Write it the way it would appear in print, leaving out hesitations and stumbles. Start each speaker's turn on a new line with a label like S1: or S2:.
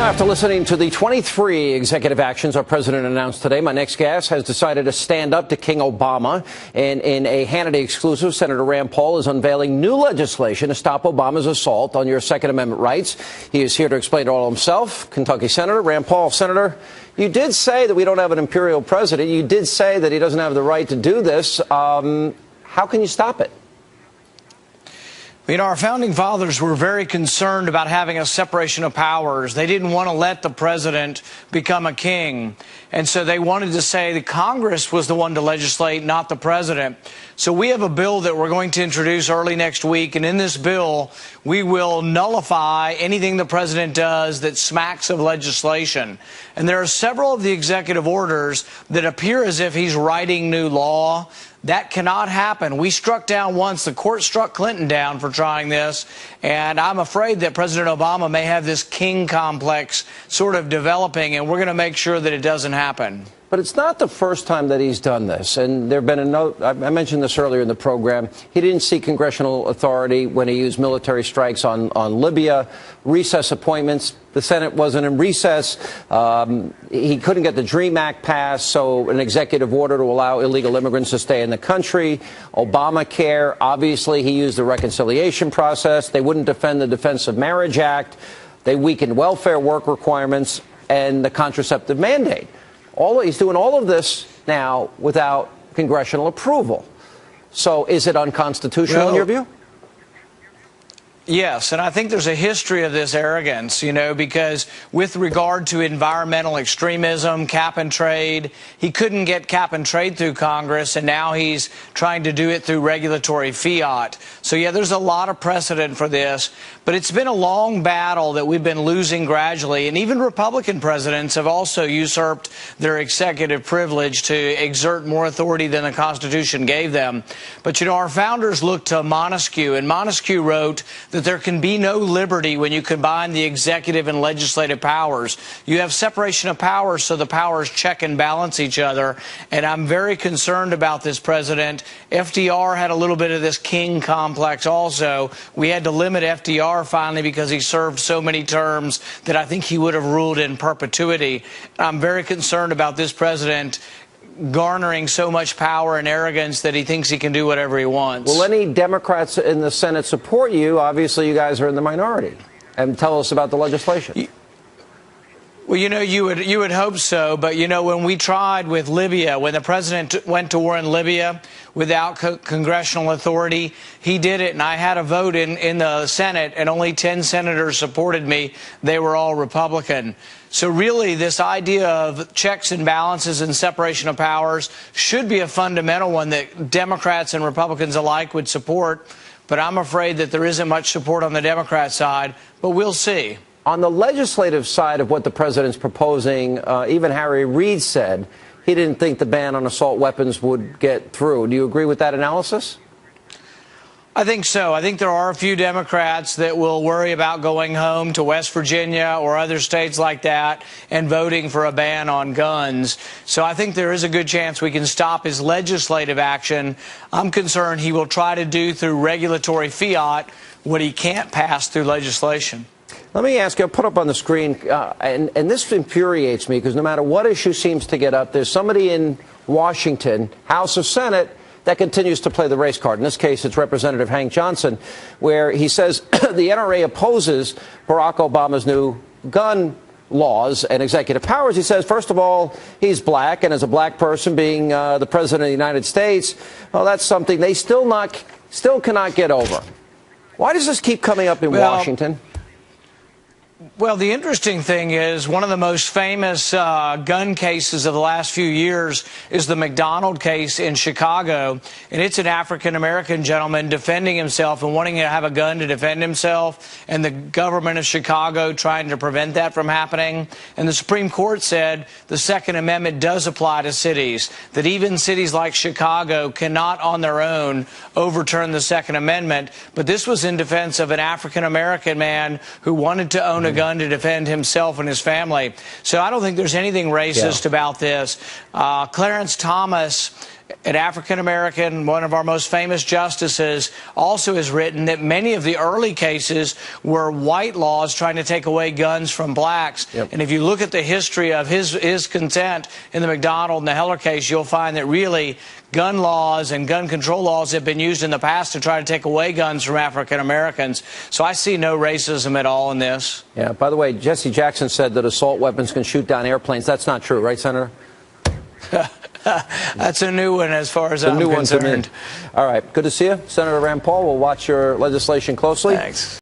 S1: After listening to the 23 executive actions our president announced today, my next guest has decided to stand up to King Obama. And in a Hannity exclusive, Senator Rand Paul is unveiling new legislation to stop Obama's assault on your Second Amendment rights. He is here to explain it all himself. Kentucky Senator Rand Paul. Senator, you did say that we don't have an imperial president. You did say that he doesn't have the right to do this. How can you stop it?
S2: You know, our founding fathers were very concerned about having a separation of powers. They didn't want to let the president become a king. And so they wanted to say that Congress was the one to legislate, not the president. So we have a bill that we're going to introduce early next week. And in this bill, we will nullify anything the president does that smacks of legislation. And there are several of the executive orders that appear as if he's writing new law. That cannot happen. We struck down once. The court struck Clinton down for trying this. And I'm afraid that President Obama may have this king complex sort of developing, and we're going to make sure that it doesn't happen.
S1: But it's not the first time that he's done this. And there have been I mentioned this earlier in the program. He didn't seek congressional authority when he used military strikes on Libya, recess appointments. The Senate wasn't in recess. He couldn't get the DREAM Act passed, so an executive order to allow illegal immigrants to stay in the country. Obamacare, obviously, he used the reconciliation process. They wouldn't defend the Defense of Marriage Act. They weakened welfare work requirements and the contraceptive mandate. He's doing all of this now without congressional approval. So is it unconstitutional in your view?
S2: Yes, and I think there's a history of this arrogance, you know, because with regard to environmental extremism, cap and trade, he couldn't get cap and trade through Congress, and now he's trying to do it through regulatory fiat. So, yeah, there's a lot of precedent for this, but it's been a long battle that we've been losing gradually, and even Republican presidents have also usurped their executive privilege to exert more authority than the Constitution gave them. But, you know, our founders looked to Montesquieu, and Montesquieu wrote that there can be no liberty when you combine the executive and legislative powers. You have separation of powers, so the powers check and balance each other. And I'm very concerned about this president. FDR had a little bit of this king complex also. We had to limit FDR finally because he served so many terms that I think he would have ruled in perpetuity. I'm very concerned about this president garnering so much power and arrogance that he thinks he can do whatever he wants.
S1: Will any Democrats in the Senate support you? Obviously, you guys are in the minority. And tell us about the legislation.
S2: Well, you know, you would hope so. But, you know, when we tried with Libya, when the president went to war in Libya without congressional authority, he did it. And I had a vote in the Senate, and only 10 senators supported me. They were all Republican. So really, this idea of checks and balances and separation of powers should be a fundamental one that Democrats and Republicans alike would support. But I'm afraid that there isn't much support on the Democrat side. But we'll see.
S1: On the legislative side of what the president's proposing, even Harry Reid said he didn't think the ban on assault weapons would get through. Do you agree with that analysis?
S2: I think so. I think there are a few Democrats that will worry about going home to West Virginia or other states like that and voting for a ban on guns. So I think there is a good chance we can stop his legislative action. I'm concerned he will try to do through regulatory fiat what he can't pass through legislation.
S1: Let me ask you, I'll put up on the screen, and this infuriates me because no matter what issue seems to get up, there's somebody in Washington, House or Senate, that continues to play the race card. In this case, it's Representative Hank Johnson, where he says the NRA opposes Barack Obama's new gun laws and executive powers. He says, first of all, he's black, and as a black person being the president of the United States, well, that's something they still cannot get over. Why does this keep coming up in Washington?
S2: Well, the interesting thing is one of the most famous gun cases of the last few years is the McDonald case in Chicago. And it's an African-American gentleman defending himself and wanting to have a gun to defend himself, and the government of Chicago trying to prevent that from happening. And the Supreme Court said the Second Amendment does apply to cities, that even cities like Chicago cannot on their own overturn the Second Amendment. But this was in defense of an African-American man who wanted to own a gun to defend himself and his family. So I don't think there's anything racist about this. Clarence Thomas an African American, one of our most famous justices, also has written that many of the early cases were white laws trying to take away guns from blacks.
S1: Yep.
S2: And if you look at the history of his consent in the McDonald and the Heller case, you'll find that really gun laws and gun control laws have been used in the past to try to take away guns from African Americans. So I see no racism at all in this.
S1: Yeah, by the way, Jesse Jackson said that assault weapons can shoot down airplanes. That's not true, right, Senator?
S2: That's a new one as far as I'm concerned.
S1: All right, good to see you. Senator Rand Paul, we'll watch your legislation closely.
S2: Thanks.